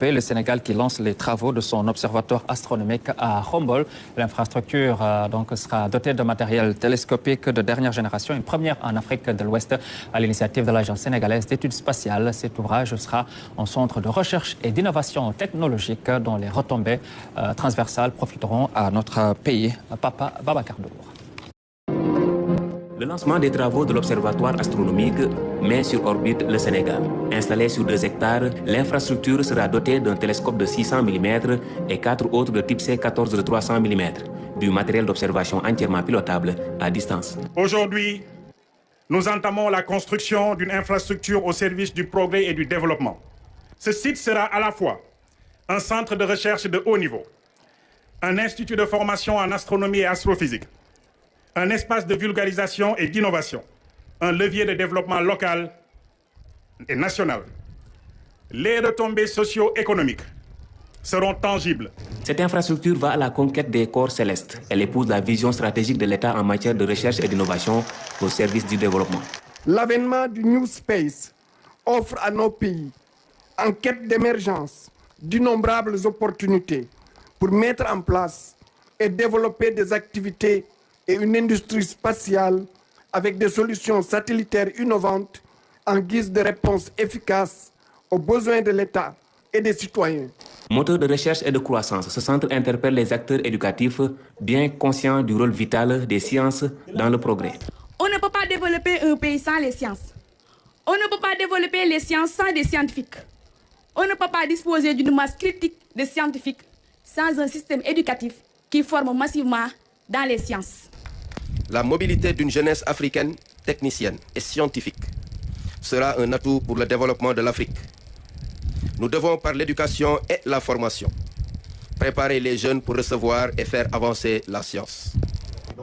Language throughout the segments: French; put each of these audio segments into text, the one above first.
Le Sénégal qui lance les travaux de son observatoire astronomique à Khombole. L'infrastructure sera dotée de matériel télescopique de dernière génération, une première en Afrique de l'Ouest à l'initiative de l'Agence sénégalaise d'études spatiales. Cet ouvrage sera un centre de recherche et d'innovation technologique dont les retombées transversales profiteront à notre pays. Papa Babacar Ndour. Le lancement des travaux de l'Observatoire astronomique met sur orbite le Sénégal. Installé sur 2 hectares, l'infrastructure sera dotée d'un télescope de 600 mm et 4 autres de type C14 de 300 mm, du matériel d'observation entièrement pilotable à distance. Aujourd'hui, nous entamons la construction d'une infrastructure au service du progrès et du développement. Ce site sera à la fois un centre de recherche de haut niveau, un institut de formation en astronomie et astrophysique, un espace de vulgarisation et d'innovation, un levier de développement local et national. Les retombées socio-économiques seront tangibles. Cette infrastructure va à la conquête des corps célestes. Elle épouse la vision stratégique de l'État en matière de recherche et d'innovation au service du développement. L'avènement du New Space offre à nos pays, en quête d'émergence, d'innombrables opportunités pour mettre en place et développer des activités et une industrie spatiale avec des solutions satellitaires innovantes en guise de réponse efficace aux besoins de l'État et des citoyens. Moteur de recherche et de croissance, ce centre interpelle les acteurs éducatifs bien conscients du rôle vital des sciences dans le progrès. On ne peut pas développer un pays sans les sciences. On ne peut pas développer les sciences sans des scientifiques. On ne peut pas disposer d'une masse critique de scientifiques sans un système éducatif qui forme massivement dans les sciences. La mobilité d'une jeunesse africaine, technicienne et scientifique sera un atout pour le développement de l'Afrique. Nous devons, par l'éducation et la formation, préparer les jeunes pour recevoir et faire avancer la science.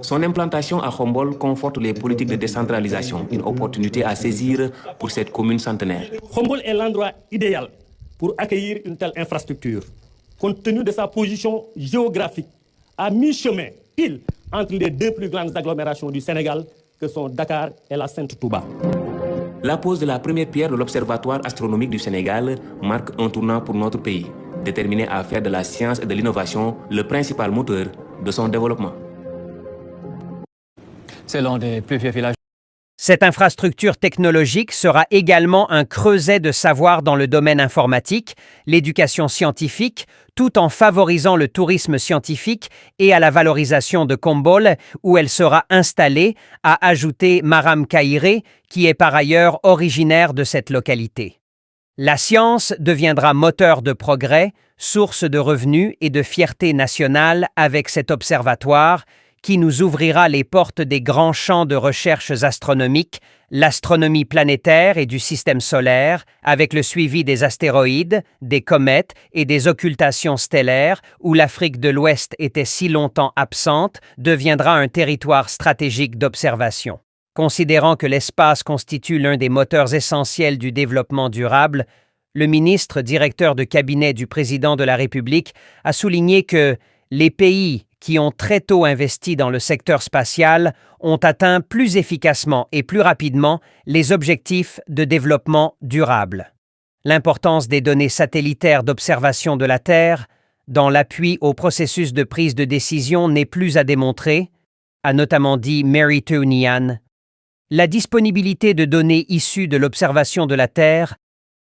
Son implantation à Khombole conforte les politiques de décentralisation, une opportunité à saisir pour cette commune centenaire. Khombole est l'endroit idéal pour accueillir une telle infrastructure, compte tenu de sa position géographique, à mi-chemin, pile entre les 2 plus grandes agglomérations du Sénégal, que sont Dakar et la Sainte-Touba. La pose de la première pierre de l'Observatoire astronomique du Sénégal marque un tournant pour notre pays, déterminé à faire de la science et de l'innovation le principal moteur de son développement. C'est l'un des plus vieux villages. Cette infrastructure technologique sera également un creuset de savoir dans le domaine informatique, l'éducation scientifique, tout en favorisant le tourisme scientifique et à la valorisation de Khombole, où elle sera installée, a ajouté Maram Kairé, qui est par ailleurs originaire de cette localité. La science deviendra moteur de progrès, source de revenus et de fierté nationale avec cet observatoire, qui nous ouvrira les portes des grands champs de recherches astronomiques, l'astronomie planétaire et du système solaire, avec le suivi des astéroïdes, des comètes et des occultations stellaires, où l'Afrique de l'Ouest était si longtemps absente, deviendra un territoire stratégique d'observation. Considérant que l'espace constitue l'un des moteurs essentiels du développement durable, le ministre directeur de cabinet du président de la République a souligné que les pays qui ont très tôt investi dans le secteur spatial ont atteint plus efficacement et plus rapidement les objectifs de développement durable. L'importance des données satellitaires d'observation de la Terre dans l'appui au processus de prise de décision n'est plus à démontrer, a notamment dit Mary Tounian. La disponibilité de données issues de l'observation de la Terre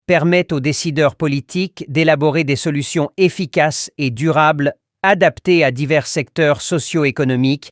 permet aux décideurs politiques d'élaborer des solutions efficaces et durables adaptées à divers secteurs socio-économiques